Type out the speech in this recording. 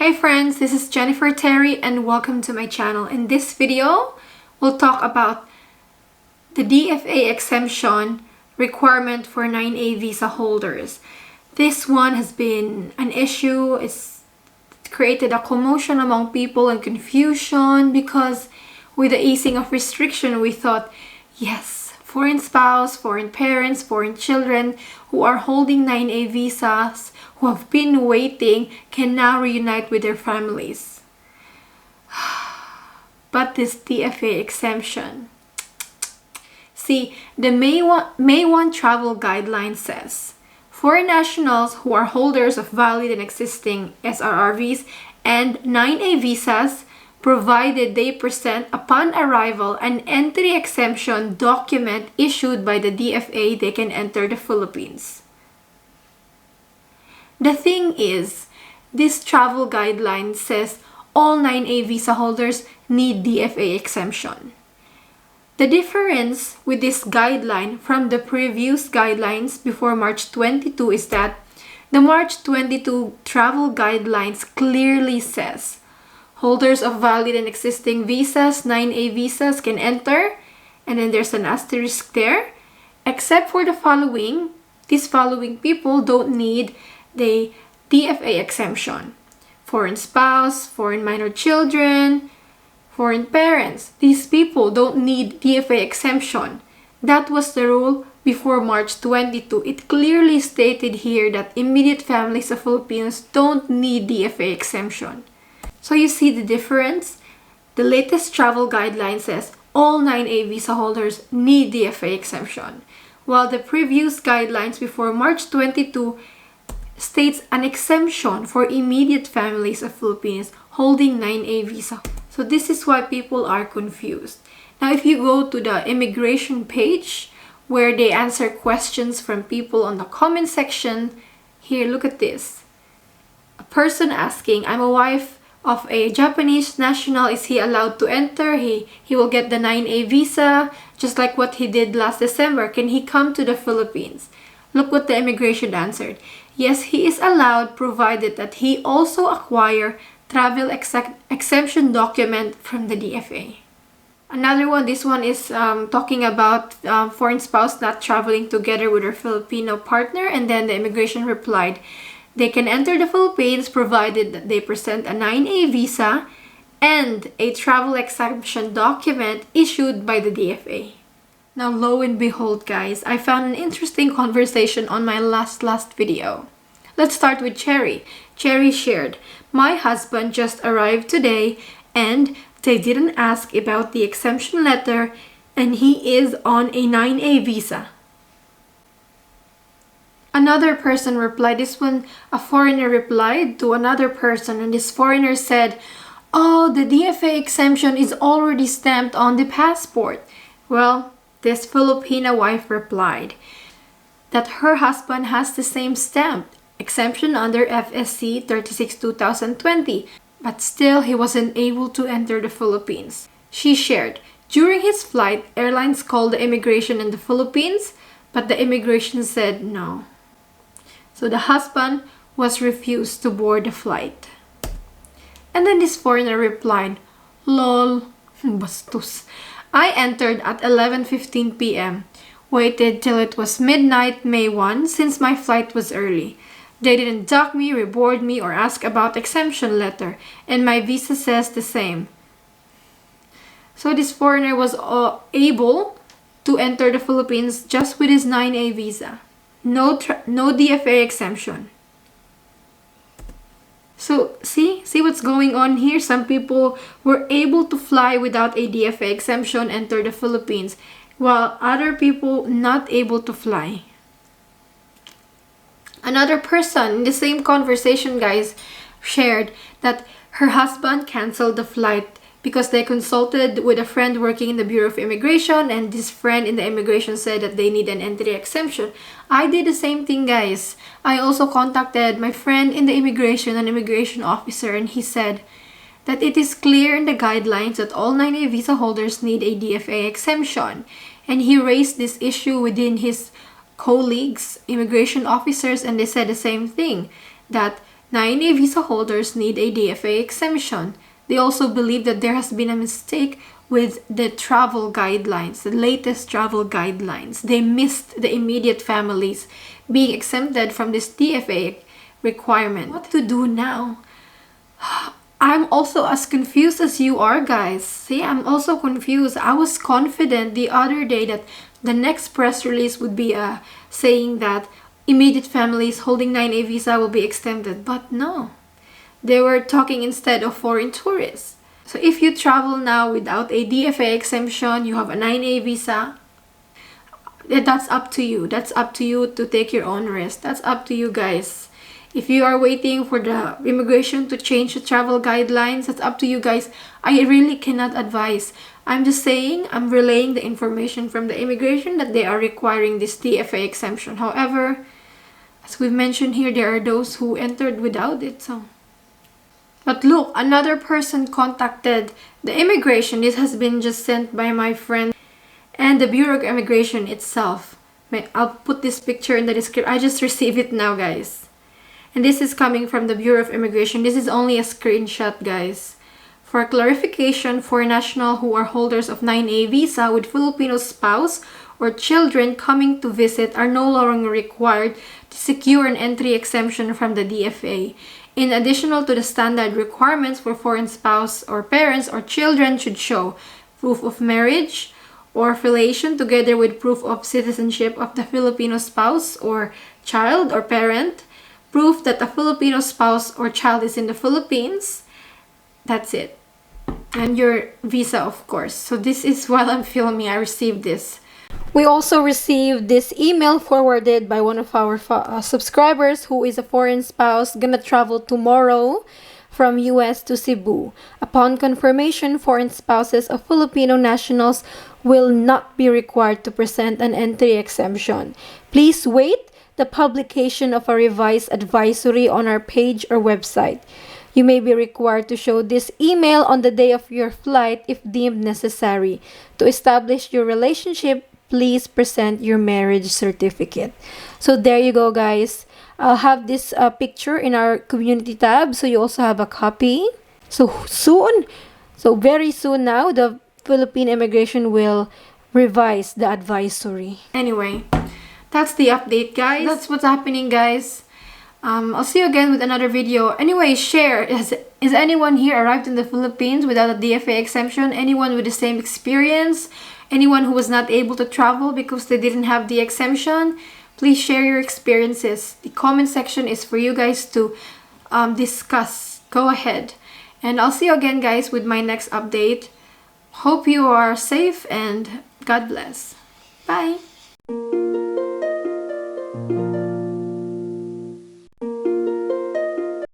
Hi friends, this is Jennifer Terri and welcome to my channel. In this video, we'll talk about the Dfa Exemption requirement for 9A visa holders. This one has been an issue. It's created a commotion among people and confusion because with the easing of restriction, we thought, yes, foreign spouse, foreign parents, foreign children who are holding 9A visas, who have been waiting, can now reunite with their families. But this Dfa exemption. See, the May 1 travel guideline says, foreign nationals who are holders of valid and existing SRRVs and 9A visas, provided they present upon arrival an entry exemption document issued by the DFA, they can enter the Philippines. The thing is, this travel guideline says all 9A visa holders need DFA exemption. The difference with this guideline from the previous guidelines before March 22 is that the March 22 travel guidelines clearly says holders of valid and existing visas, 9A visas, can enter, and then there's an asterisk there, except for the following. These following people don't need the Dfa exemption: foreign spouse, foreign minor children, foreign parents. These people don't need Dfa exemption. That was the rule before March 22. It clearly stated here that immediate families of Filipinos don't need Dfa exemption. So you see the difference? The latest travel guideline says all 9A visa holders need Dfa exemption, while the previous guidelines before March 22 states an exemption for immediate families of Filipinos holding 9A visa. So this is why people are confused. Now, if you go to the immigration page where they answer questions from people on the comment section, here, look at this. A person asking, I'm a wife of a Japanese national, is he allowed to enter? He will get the 9A visa, just like what he did last December. Can he come to the Philippines? Look what the immigration answered. Yes, he is allowed, provided that he also acquire travel exemption document from the DFA. Another one, this one is talking about foreign spouse not traveling together with her Filipino partner, and then the immigration replied, they can enter the Philippines provided that they present a 9A visa and a travel exemption document issued by the DFA. Now, lo and behold, guys, I found an interesting conversation on my last video. Let's start with Cherry. Cherry shared, my husband just arrived today and they didn't ask about the exemption letter and he is on a 9A visa. Another person replied, this one, a foreigner replied to another person, and this foreigner said, oh, the DFA exemption is already stamped on the passport. Well, this Filipino wife replied that her husband has the same stamp, exemption under FSC 36/2020, but still he wasn't able to enter the Philippines. She shared, during his flight, Airlines called the immigration in the Philippines, but the immigration said no. So the husband was refused to board the flight. And then this foreigner replied, lol, bastos. I entered at 11:15 p.m. Waited till it was midnight May 1 since my flight was early. They didn't dock me, reboard me, or ask about exemption letter, and my visa says the same. So this foreigner was able to enter the Philippines just with his 9A visa. No DFA exemption. So see what's going on here? Some people were able to fly without a DFA exemption, enter the Philippines, while other people not able to fly. Another person in the same conversation, guys, shared that her husband canceled the flight because they consulted with a friend working in the Bureau of Immigration, and this friend in the immigration said that they need an entry exemption. I did the same thing, guys. I also contacted my friend in the immigration, an immigration officer, and he said that it is clear in the guidelines that all 9A visa holders need a DFA exemption. And he raised this issue within his colleagues, immigration officers, and they said the same thing, that 9A visa holders need a DFA exemption. They also believe that there has been a mistake with the travel guidelines, the latest travel guidelines. They missed the immediate families being exempted from this DFA requirement. What to do now? I'm also as confused as you are, guys. See, I'm also confused. I was confident the other day that the next press release would be saying that immediate families holding 9A visa will be exempted, but no. They were talking instead of foreign tourists. So if you travel now without a DFA exemption, you have a 9A visa, that's up to you. That's up to you to take your own risk. That's up to you, guys. If you are waiting for the immigration to change the travel guidelines, that's up to you, guys. I really cannot advise. I'm just saying, I'm relaying the information from the immigration that they are requiring this DFA exemption. However, as we've mentioned here, there are those who entered without it. But look, another person contacted the immigration. This has been just sent by my friend and the Bureau of Immigration itself. I'll put this picture in the description. I just received it now, guys. And this is coming from the Bureau of Immigration. This is only a screenshot, guys. For clarification, foreign nationals who are holders of 9A visa with Filipino spouse or children coming to visit are no longer required to secure an entry exemption from the DFA. In addition to the standard requirements for foreign spouse or parents or children should show proof of marriage or affiliation together with proof of citizenship of the Filipino spouse or child or parent, proof that a Filipino spouse or child is in the Philippines. That's it. And your visa, of course. So this is while I'm filming, I received this. We also received this email forwarded by one of our subscribers who is a foreign spouse gonna travel tomorrow from US to Cebu. Upon confirmation, foreign spouses of Filipino nationals will not be required to present an entry exemption. Please wait the publication of a revised advisory on our page or website. You may be required to show this email on the day of your flight if deemed necessary. To establish your relationship, please present your marriage certificate. So there you go, guys. I'll have this picture in our community tab, so you also have a copy. So very soon now, the Philippine immigration will revise the advisory. Anyway, that's the update, guys. That's what's happening, guys. I'll see you again with another video. Anyway, share. Is anyone here arrived in the Philippines without a DFA exemption? Anyone with the same experience? Anyone who was not able to travel because they didn't have the exemption? Please share your experiences. The comment section is for you guys to discuss. Go ahead. And I'll see you again, guys, with my next update. Hope you are safe and God bless. Bye.